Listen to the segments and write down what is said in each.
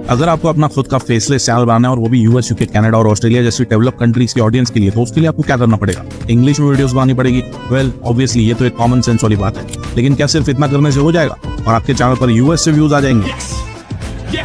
अगर आपको अपना खुद का फेसलेस चैनल बनाना है और वो भी यूएस, यूके, कनाडा और ऑस्ट्रेलिया जैसी डेवलप कंट्रीज के ऑडियंस के लिए, तो उसके लिए आपको क्या करना पड़ेगा? इंग्लिश में वीडियोस बनानी पड़ेगी। वेल ऑब्वियसली ये तो एक कॉमन सेंस वाली बात है, लेकिन क्या सिर्फ इतना करने से हो जाएगा और आपके चैनल पर यूएस से व्यूज आ जाएंगे?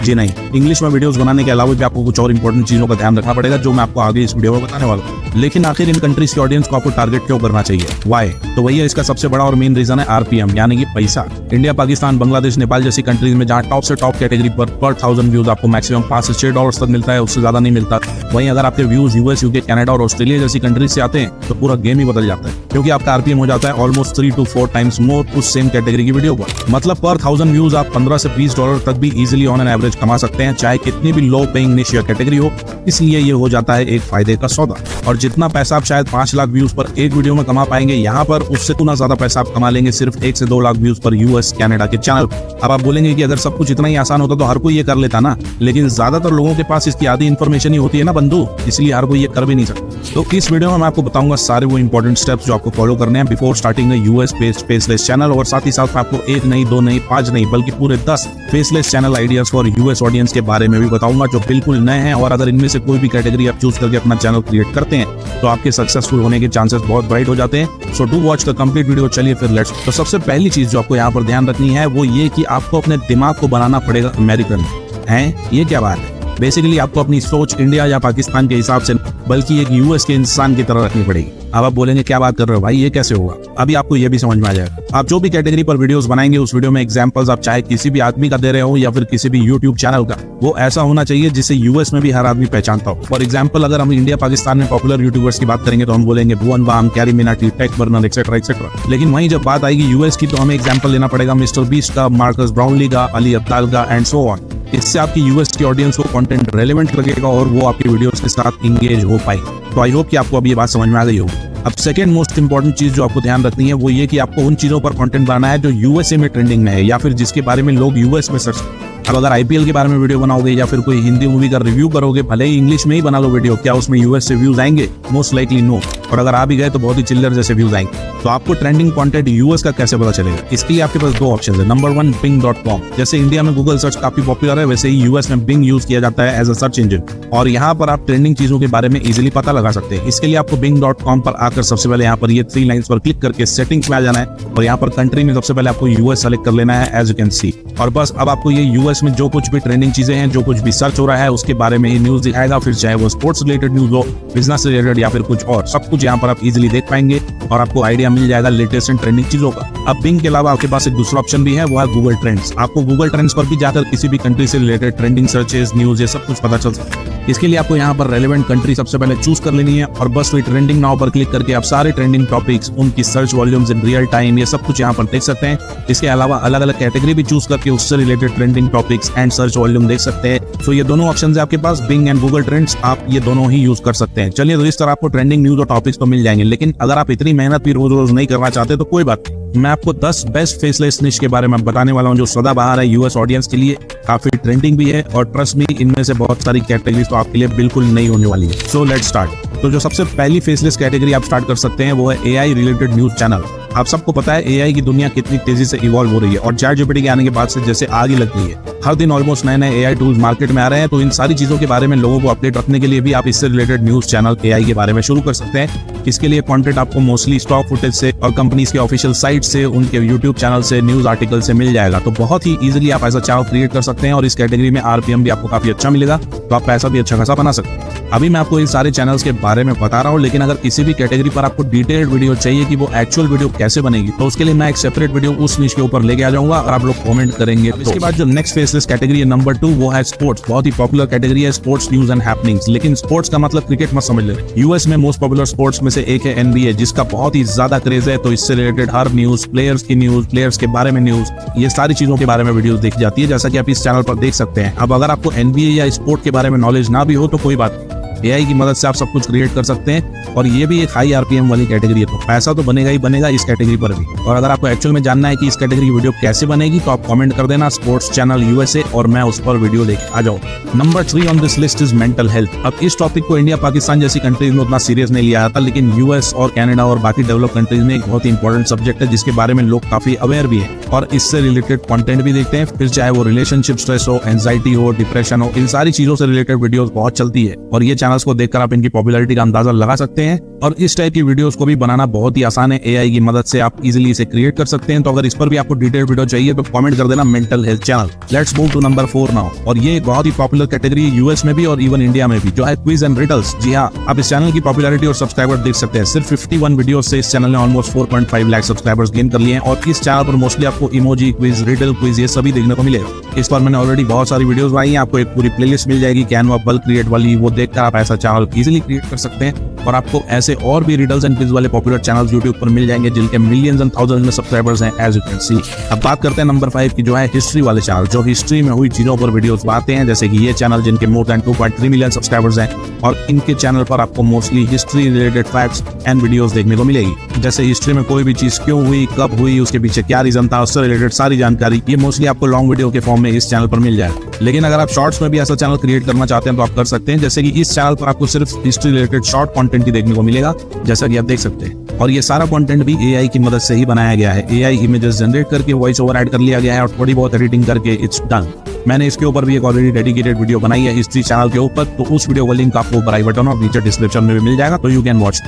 जी नहीं, इंग्लिश में वीडियोस बनाने के अलावा भी आपको कुछ और इंपॉर्टेंट चीजों का ध्यान रखना पड़ेगा, जो मैं आपको आगे इस वीडियो में बताने वाला हूँ। लेकिन आखिर इन कंट्रीज के ऑडियंस को आपको टारगेट क्यों करना चाहिए? वाई? तो वही है इसका सबसे बड़ा और मेन रीजन है आरपीएम, यानी कि पैसा। इंडिया, पाकिस्तान, बांग्लादेश, नेपाल जैसी कंट्रीज में जहाँ टॉप से टॉप कैटेगरी पर 1000 व्यूज आपको मैक्सिमम 5 से 6 डॉलर तक मिलता है, उससे ज्यादा नहीं मिलता। वहीं अगर आपके व्यूज यूएस, यूके, कनाडा और ऑस्ट्रेलिया जैसी कंट्रीज से आते हैं तो पूरा गेम ही बदल जाता है, क्योंकि आपका आरपीएम हो जाता है ऑलमोस्ट 3 to 4 टाइम्स मोर उस सेम कैटेगरी की वीडियो पर। मतलब पर 1000 व्यूज आप 15 से 20 डॉलर तक भी इजिली ऑन एन एवरेज कमा सकते हैं, चाहे कितनी भी लो पेइंग निश या कैटेगरी हो। इसलिए ये हो जाता है एक फायदे का सौदा। और जितना पैसा आप शायद 5 लाख व्यूज पर एक वीडियो में कमा पाएंगे, यहाँ पर उससे गुना ज्यादा पैसा आप कमा लेंगे सिर्फ 1 से 2 लाख व्यूज पर यूएस, कनाडा के चैनल। अब आप बोलेंगे कि अगर सब कुछ इतना ही आसान होता तो हर कोई ये कर लेता ना, लेकिन ज्यादातर लोगों के पास इसकी आधी इन्फॉर्मेशन ही होती है ना बंधु, इसलिए हर कोई ये कर भी नहीं सकता। तो इस वीडियो में मैं आपको बताऊंगा सारे वो इंपॉर्टेंट स्टेप्स जो आपको फॉलो करने हैं before starting US based faceless channel, और साथ ही साथ आपको 1 नहीं, 2 नहीं, 5 नहीं, बल्कि पूरे 10 faceless channel ideas for US audience के बारे में भी बताऊंगा, जो बिल्कुल नए हैं। और अगर इनमें से कोई भी कैटेगरी आप चूज करके अपना चैनल क्रिएट करते हैं तो आपके सक्सेसफुल होने के चांसेस बहुत ब्राइट हो जाते हैं। So do watch the complete video. चलिए फिर लेट्स। तो सबसे पहली चीज जो आपको यहाँ पर ध्यान रखनी है वो ये कि आपको अपने दिमाग को बनाना पड़ेगा अमेरिकन। है ये क्या बात है? बेसिकली आपको अपनी सोच इंडिया या पाकिस्तान के हिसाब से बल्कि एक यूएस के इंसान की तरह रखनी पड़ेगी। अब आप बोलेंगे क्या बात कर रहे हो भाई, ये कैसे होगा? अभी आपको ये भी समझ में आ जाएगा। आप जो भी कैटेगरी पर वीडियोस बनाएंगे उस वीडियो में एग्जांपल्स आप चाहे किसी भी आदमी का दे रहे हो या फिर किसी भी यूट्यूब चैनल का, वो ऐसा होना चाहिए जिसे यूएस में भी हर आदमी पहचानता हो। फॉर एग्जाम्पल अगर हम इंडिया पाकिस्तान में पॉपुलर यूट्यूबर्स की बात करेंगे तो हम बोलेंगे भुवन बाम, कैरी मिनाटी, टेक बर्नर, एक्सेट्रा एक्सेट्रा। लेकिन वहीं जब बात आएगी यूएस की तो हमें एग्जाम्पल लेना पड़ेगा मिस्टर बीस्ट का, मार्कस ब्राउनली का, अली अब्दाल का एंड सो ऑन। इससे आपकी यूएस की ऑडियंस को कंटेंट रेलेवेंट लगेगा और वो आपकी वीडियोस के साथ इंगेज हो पाएगी। तो आई होप कि आपको अब ये बात समझ में आ गई होगी। अब सेकंड मोस्ट इंपॉर्टेंट चीज जो आपको ध्यान रखनी है वो ये कि आपको उन चीजों पर कंटेंट बनाना है जो यूएसए में ट्रेंडिंग में है या फिर जिसके बारे में लोग यूएस में सर्च। अब अगर आईपीएल के बारे में वीडियो बनाओगे या फिर कोई हिंदी मूवी का रिव्यू करोगे, भले ही इंग्लिश में ही बना लो वीडियो, क्या उसमें यूएस से व्यूज आएंगे? Most likely no. और अगर आ भी गए तो बहुत ही चिल्लर जैसे व्यूज आएंगे। तो आपको ट्रेंडिंग कंटेंट यूएस का कैसे पता चलेगा? इसके लिए आपके पास 2 ऑप्शन है। Number 1 bing.com। जैसे इंडिया में गूगल सर्च काफी पॉपुलर है, वैसे ही यूएस में बिंग यूज किया जाता है एज अ सर्च इंजन, और यहाँ पर आप ट्रेंडिंग चीजों के बारे में इजिली पता लगा सकते हैं। इसके लिए आपको bing.com पर आकर सबसे पहले यहाँ पर ये 3 लाइन्स पर क्लिक करके सेटिंग्स में आ जाना है और यहाँ पर कंट्री में सबसे पहले आपको यूएस सेलेक्ट कर लेना है एज यू कैन सी। और बस अब आपको ये यूएस में जो कुछ भी ट्रेंडिंग चीजें हैं, जो कुछ भी सर्च हो रहा है उसके बारे में ही न्यूज दिखाएगा, फिर चाहे वो स्पोर्ट्स रिलेटेड न्यूज हो, बिजनेस रिलेटेड या फिर कुछ और, सब कुछ यहाँ पर आप इजिली देख पाएंगे और आपको आइडिया मिल जाएगा लेटेस्ट एंड ट्रेंडिंग चीजों का। अब बिंग के अलावा आपके पास एक दूसरा ऑप्शन भी है, वो है गूगल ट्रेंड्स। आपको गूगल ट्रेंड्स पर भी जाकर किसी भी कंट्री से रिलेटेड ट्रेंडिंग सर्चेस, न्यूज, ये सब कुछ पता चल सकता है। इसके लिए आपको यहाँ पर रेलेवेंट कंट्री सबसे पहले चूज कर लेनी है और बस वही ट्रेंडिंग नाउ पर क्लिक करके आप सारे ट्रेंडिंग टॉपिक्स, उनकी search volumes in real time, ये सब कुछ यहाँ पर देख सकते हैं। इसके अलावा अलग अलग कैटेगरी भी चूज करके उससे related trending topics and search volume देख सकते हैं। तो ये दोनों ऑप्शन है आपके पास, बिंग एंड गूगल ट्रेंड्स, आप ये दोनों ही यूज कर सकते हैं। चलिए, तो इस तरह आपको ट्रेंडिंग न्यूज और टॉपिक्स तो मिल जाएंगे, लेकिन अगर आप इतनी मेहनत भी रोज रोज नहीं करना चाहते तो कोई बात नहीं। मैं आपको 10 बेस्ट फेसलेस निश के बारे में बताने वाला हूं जो सदाबहार है यूएस ऑडियंस के लिए, काफी ट्रेंडिंग भी है, और ट्रस्ट मी इनमें से बहुत सारी कैटेगरीज तो आपके लिए बिल्कुल नहीं होने वाली है। So let's start. तो जो सबसे पहली फेसलेस कैटेगरी आप स्टार्ट कर सकते हैं वो है एआई रिलेटेड न्यूज चैनल। आप सबको पता है एआई की दुनिया कितनी तेजी से इवॉल्व हो रही है और चैटजीपीटी के आने के बाद से जैसे आग ही लग गई है। हर दिन ऑलमोस्ट नए नए एआई टूल्स मार्केट में आ रहे हैं, तो इन सारी चीजों के बारे में लोगों को अपडेट रखने के लिए भी आप इससे रिलेटेड न्यूज चैनल एआई के बारे में शुरू कर सकते हैं। इसके लिए कंटेंट आपको मोस्टली स्टॉक फुटेज से और कंपनीज के ऑफिशियल साइट से, उनके यूट्यूब चैनल से, न्यूज आर्टिकल से मिल जाएगा। तो बहुत ही इजीली आप ऐसा चैनल क्रिएट कर सकते हैं और इस कैटेगरी में आरपीएम भी आपको काफी अच्छा मिलेगा, तो आप पैसा भी अच्छा खासा बना सकते हैं। अभी मैं आपको इन सारे चैनल्स के बारे में बता रहा हूँ, लेकिन अगर किसी भी कैटेगरी पर आपको डिटेल्ड वीडियो चाहिए कि वो एक्चुअल वीडियो कैसे बनेगी, तो उसके लिए मैं एक सेपरेट वीडियो उस निश के ऊपर लेके आ जाऊंगा और आप लोग कमेंट करेंगे। तो इसके बाद जो नेक्स्ट फेसलेस कैटेगरी है नंबर 2, वो है स्पोर्ट्स। बहुत ही पॉपुलर कैटेगरी है स्पोर्ट्स न्यूज एंड हैपनिंग्स, लेकिन स्पोर्ट्स का मतलब क्रिकेट मत समझ लेना। यूएस में मोस्ट पॉपुलर स्पोर्ट्स में से एक है एनबीए, जिसका बहुत ही ज्यादा क्रेज है, तो इससे रिलेटेड हर न्यूज, प्लेयर्स की न्यूज, प्लेयर्स के बारे में न्यूज, ये सारी चीजों के बारे में वीडियोस देखी जाती है, जैसा कि आप इस चैनल पर देख सकते हैं। अब अगर आपको एनबीए या स्पोर्ट के बारे में नॉलेज ना भी हो तो कोई बात नहीं, AI की मदद से आप सब कुछ क्रिएट कर सकते हैं और ये भी एक हाई RPM वाली कैटेगरी है, तो पैसा तो बनेगा ही बनेगा इस कैटेगरी पर भी। और अगर आपको एक्चुअल में जानना है कि इस कैटेगरी की वीडियो कैसे बनेगी तो आप कमेंट कर देना स्पोर्ट्स चैनल USA और मैं उस पर वीडियो लेके आ जाऊँ। Number 3 on this list is mental health. अब इस टॉपिक को इंडिया पाकिस्तान जैसी कंट्रीज में उतना सीरियस नहीं लिया जाता, लेकिन US और कनाडा और बाकी डेवलप कंट्रीज में एक बहुत ही इंपॉर्टेंट सब्जेक्ट है जिसके बारे में लोग काफी अवेयर भी है और इससे रिलेटेड कंटेंट भी देखते हैं। फिर चाहे वो रिलेशनशिप स्ट्रेस हो, एंजाइटी हो, डिप्रेशन हो, इन सारी चीजों से रिलेटेड वीडियोस बहुत चलती है और ये चैनल्स को देखकर आप इनकी पॉपुलैरिटी का अंदाजा लगा सकते हैं। और इस टाइप की वीडियोस को भी बनाना बहुत ही आसान है, AI की मदद से आप इजीली इसे क्रिएट कर सकते हैं। तो अगर इस पर भी आपको डिटेल्ड वीडियो चाहिए तो कमेंट कर देना mental health channel. Let's move to number 4 now. और ये बहुत ही पॉपुलर कैटेगरी है US में भी और इवन इंडिया में भी, जो है क्विज एंड रिडल्स। जी हाँ, आप इस चैनल की पॉपुलैरिटी और सब्सक्राइबर देख सकते हैं। सिर्फ 51 वीडियो से इस चैनल ने ऑलमोस्ट 4.5 लाख सब्सक्राइबर्स गेन कर लिए हैं और इस चैनल पर मोस्टली आपको इमोजी क्विज, रिडल क्विज ये सभी देखने को मिलेगा। इस पर मैंने ऑलरेडी बहुत सारी वीडियोस बनाई हैं, आपको एक पूरी प्लेलिस्ट मिल जाएगी कैनवा बल्क क्रिएट वाली, वो देखकर आप ऐसा चैनल इजीली क्रिएट कर सकते हैं। और आपको ऐसे और भी रिडल्स एंड क्विज वाले पॉपुलर चैनल्स यूट्यूब पर मिल जाएंगे जिनके मिलियंस एंड थाउजेंड्स में सब्सक्राइबर्स हैं, एज यू कैन सी। अब बात करते हैं नंबर 5 की, जो है हिस्ट्री वाले चैनल, जो हिस्ट्री में हुई चीजों पर वीडियोस बनाते हैं, जैसे कि ये चैनल जिनके मोर देन 2.3 मिलियन सब्सक्राइबर्स हैं और इनके चैनल पर आपको mostly history related facts and videos देखने को मिलेगी। जैसे हिस्ट्री में कोई भी चीज क्यों हुई, कब हुई, उसके पीछे क्या रीजन था, उससे रिलेटेड सारी जानकारी ये मोस्टली आपको लॉन्ग वीडियो के फॉर्म में इस चैनल पर मिल जाएगा। लेकिन अगर आप शॉर्ट्स में भी ऐसा चैनल क्रिएट करना चाहते हैं तो आप कर सकते हैं, जैसे कि इस चैनल पर आपको सिर्फ हिस्ट्री रिलेटेड शॉर्ट कंटेंट ही देखने को मिलेगा, जैसा कि आप देख सकते हैं। और ये सारा कंटेंट भी AI की मदद से ही बनाया गया है। AI इमेजेस जनरेट करके वॉइस ओवर ऐड कर लिया गया है और थोड़ी बहुत एडिटिंग करके इट्स डन। मैंने इसके ऊपर भी एक ऑलरेडी डेडिकेटेड वीडियो बनाई है हिस्ट्री चैनल के ऊपर, तो उस वीडियो का लिंक आपको ऊपर आई बटन और नीचे डिस्क्रिप्शन में भी मिल जाएगा, तो यू कैन वॉच।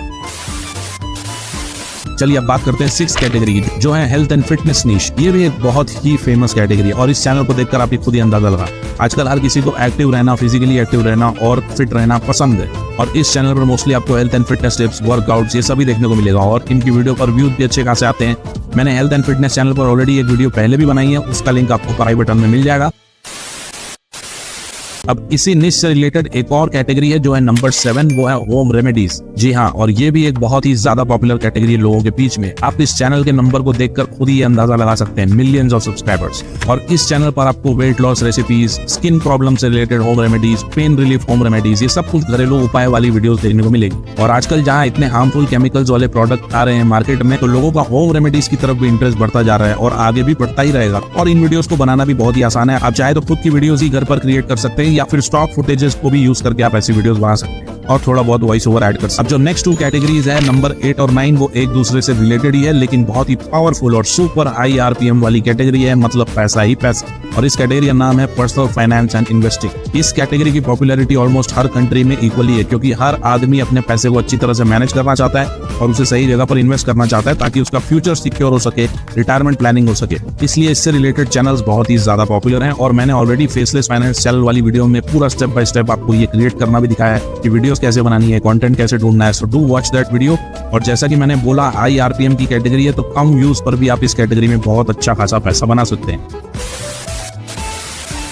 चलिए अब बात करते हैं 6 कैटेगरी की, जो है हेल्थ एंड फिटनेस नीश। ये भी एक बहुत ही फेमस कैटेगरी है और इस चैनल को देखकर आप खुद ही अंदाजा लगा, आजकल हर किसी को एक्टिव रहना, फिजिकली एक्टिव रहना और फिट रहना पसंद है। और इस चैनल पर मोस्टली आपको health and fitness tips, workouts ये सभी देखने को मिलेगा और इनकी वीडियो पर व्यूज भी अच्छे खासे आते हैं। मैंने हेल्थ एंड फिटनेस चैनल पर ऑलरेडी एक वीडियो पहले भी बनाई है, उसका लिंक आपको ऊपर आई बटन में मिल जाएगा। अब इसी निश से रिलेटेड एक और कैटेगरी है जो है नंबर 7, वो है होम रेमेडीज। जी हाँ, और ये भी एक बहुत ही ज्यादा पॉपुलर कैटेगरी है लोगों के बीच में। आप इस चैनल के नंबर को देखकर खुद ही अंदाजा लगा सकते हैं, मिलियंस ऑफ सब्सक्राइबर्स। और इस चैनल पर आपको weight loss recipes, skin problem से related home remedies, pain relief home remedies, ये सब कुछ घरेलू उपाय वाली वीडियोस देखने को मिलेगी। और आजकल जहाँ इतने हार्मफुल केमिकल्स वाले प्रोडक्ट आ रहे हैं मार्केट में, तो लोगों का होम रेमेडीज की तरफ भी इंटरेस्ट बढ़ता जा रहा है और आगे भी बढ़ता ही रहेगा। और इन वीडियोस को बनाना भी बहुत ही आसान है, आप चाहे तो खुद की वीडियोस ही घर पर क्रिएट कर सकते हैं या फिर स्टॉक फुटेजेस को भी यूज करके आप ऐसी वीडियोस बना सकते हैं और थोड़ा बहुत वॉइस ओवर ऐड कर सकते हैं। अब जो नेक्स्ट 2 कैटेगरीज है नंबर 8 और 9, वो एक दूसरे से रिलेटेड ही है, लेकिन बहुत ही पावरफुल और सुपर हाई RPM वाली कैटेगरी है, मतलब पैसा ही पैसा। और इस कैटेगरी का नाम है पर्सनल फाइनेंस एंड इन्वेस्टिंग। इस कैटेगरी की पॉपुलैरिटी ऑलमोस्ट हर कंट्री में इक्वली है, क्योंकि हर आदमी अपने पैसे को अच्छी तरह से मैनेज करना चाहता है और उसे सही जगह पर इन्वेस्ट करना चाहता है ताकि उसका फ्यूचर सिक्योर हो सके, रिटायरमेंट प्लानिंग हो सके। इसलिए इससे रिलेटेड चैनल्स बहुत ही ज्यादा पॉपुलर हैं और मैंने ऑलरेडी फेसलेस फाइनेंस चैनल वाली वीडियो में पूरा स्टेप बाय स्टेप आपको ये क्रिएट करना भी दिखाया है कि वीडियोस कैसे बनानी है, कंटेंट कैसे ढूंढना है। So do watch that video. और जैसा कि मैंने बोला, हाई RPM की कैटेगरी है, तो कम व्यूज पर भी आप इस कैटेगरी में बहुत अच्छा खासा पैसा बना सकते हैं।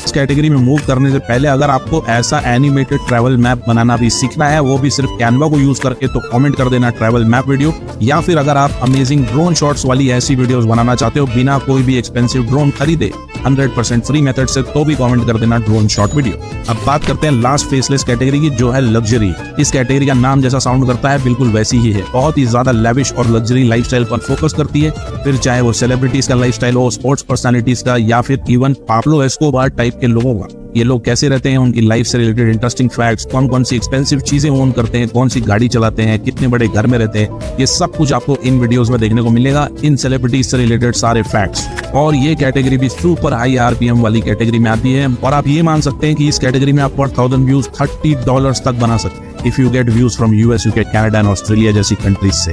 इस कैटेगरी में मूव करने से पहले अगर आपको ऐसा एनिमेटेड ट्रैवल मैप बनाना भी सीखना है, वो भी सिर्फ कैनवा को यूज करके, तो कमेंट कर देना ट्रैवल मैप वीडियो। या फिर अगर आप अमेजिंग ड्रोन शॉट्स वाली ऐसी वीडियोस बनाना चाहते हो बिना कोई भी एक्सपेंसिव ड्रोन खरीदे, 100% फ्री मेथड से, तो भी कमेंट कर देना ड्रोन शॉट वीडियो। अब बात करते हैं लास्ट फेसलेस कैटेगरी की, जो है लग्जरी। इस कैटेगरी का नाम जैसा साउंड करता है बिल्कुल वैसी ही है, बहुत ही ज्यादा लेविश और लग्जरी लाइफस्टाइल पर फोकस करती है। फिर चाहे वो सेलिब्रिटीज का लाइफस्टाइल हो, स्पोर्ट्स पर्सनालिटीज का, या फिर इवन पाब्लो एस्कोबार टाइप के लोगों का। ये लोग कैसे रहते हैं, उनकी लाइफ से रिलेटेड इंटरेस्टिंग फैक्ट्स, कौन कौन सी एक्सपेंसिव चीजें ओन करते हैं, कौन सी गाड़ी चलाते हैं, कितने बड़े घर में रहते हैं, ये सब कुछ आपको इन वीडियोस में देखने को मिलेगा, इन सेलिब्रिटीज से रिलेटेड सारे फैक्ट्स। और ये कैटेगरी भी सुपर हाई RPM वाली कैटेगरी में आती है और आप ये मान सकते हैं कि इस कैटेगरी में आप पर 1000 व्यूज $30 तक बना सकते हैं if you get views from US, UK, Canada and Australia जैसी कंट्रीज से।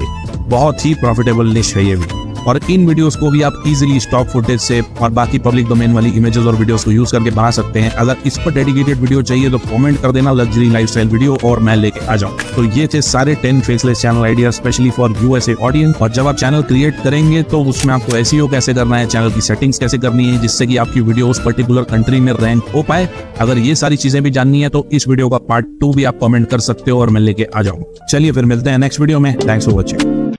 बहुत ही प्रॉफिटेबल निश है ये भी। और इन वीडियोस को भी आप इजीली स्टॉक फुटेज से और बाकी पब्लिक डोमेन वाली इमेजेस और वीडियोस को यूज करके बना सकते हैं। अगर इस पर डेडिकेटेड वीडियो चाहिए तो कमेंट कर देना लग्जरी लाइफस्टाइल वीडियो और मैं लेके आ जाऊं। तो ये थे सारे 10 faceless channel idea specially for USA audience. और जब आप चैनल क्रिएट करेंगे तो उसमें आपको SEO कैसे करना है, चैनल की सेटिंग्स कैसे करनी है, जिससे कि आपकी वीडियो उस पर्टिकुलर कंट्री में रैंक हो पाए। अगर ये सारी चीजें भी जाननी है तो इस वीडियो का पार्ट 2 भी आप कमेंट कर सकते हो और मैं लेके आ जाऊंगा। चलिए फिर मिलते हैं नेक्स्ट वीडियो में। Thanks for watching.